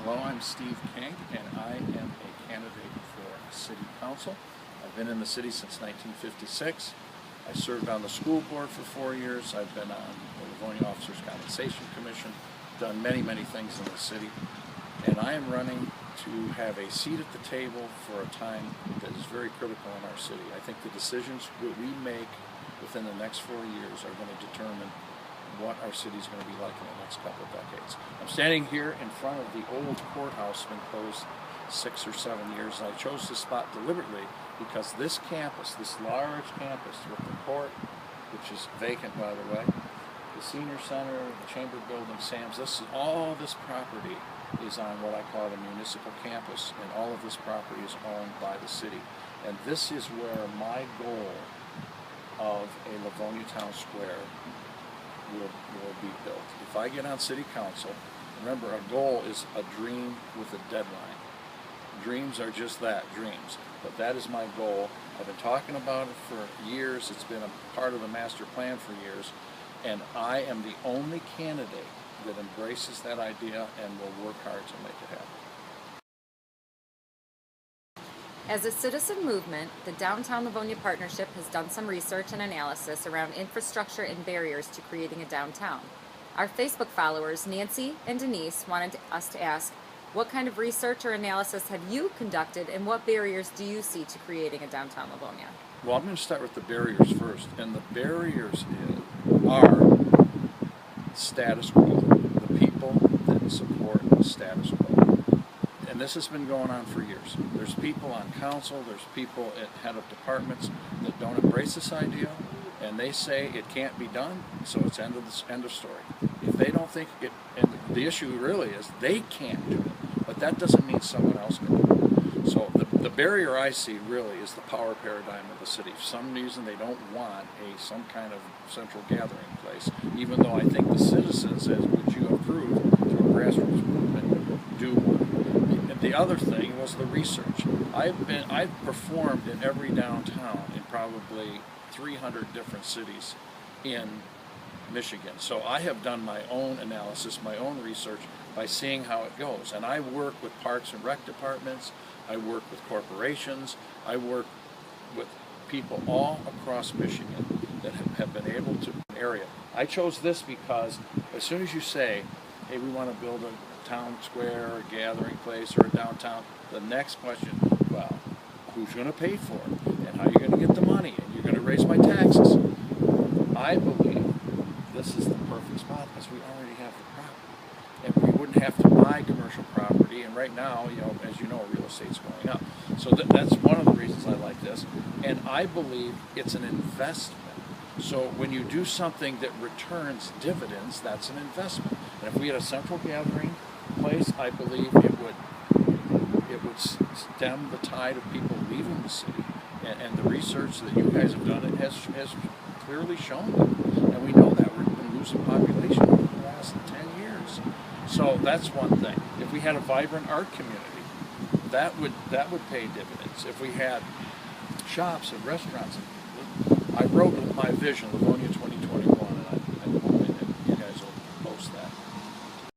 Hello, I'm Steve King, and I am a candidate for City Council. I've been in the city since 1956. I served on the school board for 4 years. I've been on the Livonia Officers Compensation Commission, done many things in the city, and I am running to have a seat at the table for a time that is very critical in our city. I think the decisions that we make within the next 4 years are going to determine what our city is going to be like in the next couple of decades. I'm standing here in front of the old courthouse, been closed 6 or 7 years, and I chose this spot deliberately because this campus, this large campus with the court, which is vacant by the way, the senior center, the chamber building, Sam's, all this property is on what I call the municipal campus, and all of this property is owned by the city. And this is where my goal of a Livonia Town Square will be built. If I get on City Council, remember, a goal is a dream with a deadline. Dreams are just that, dreams. But that is my goal. I've been talking about it for years. It's been a part of the master plan for years. And I am the only candidate that embraces that idea and will work hard to make it happen. As a citizen movement, the Downtown Livonia Partnership has done some research and analysis around infrastructure and barriers to creating a downtown. Our Facebook followers, Nancy and Denise, wanted us to ask, what kind of research or analysis have you conducted, and what barriers do you see to creating a downtown Livonia? Well, I'm going to start with the barriers first. And the barriers are status quo, the people that support the status quo. And this has been going on for years. There's people on council, there's people at head of departments that don't embrace this idea, and they say it can't be done, so it's end of story. If they don't think it, and the issue really is they can't do it, but that doesn't mean someone else can do it. So the barrier I see really is the power paradigm of the city. For some reason they don't want some kind of central gathering place, even though I think the citizens, as which you approved through a grassroots movement, do want. The other thing was the research. I've performed in every downtown in probably 300 different cities in Michigan. So I have done my own analysis, my own research by seeing how it goes. And I work with parks and rec departments, I work with corporations, I work with people all across Michigan that have been able to area. I chose this because as soon as you say, hey, we want to build a town square or a gathering place or a downtown, the next question, well, who's going to pay for it, and how are you going to get the money, and you're going to raise my taxes. I believe this is the perfect spot because we already have the property, and we wouldn't have to buy commercial property. And right now, as you know, real estate's going up, so that's one of the reasons I like this. And I believe it's an investment. So when you do something that returns dividends, that's an investment. And if we had a central gathering place, I believe it would stem the tide of people leaving the city. And the research that you guys have done, it has clearly shown that. And we know that we've been losing population over the last 10 years. So that's one thing. If we had a vibrant art community, that would pay dividends. If we had shops and restaurants, I wrote my vision, Livonia 2020.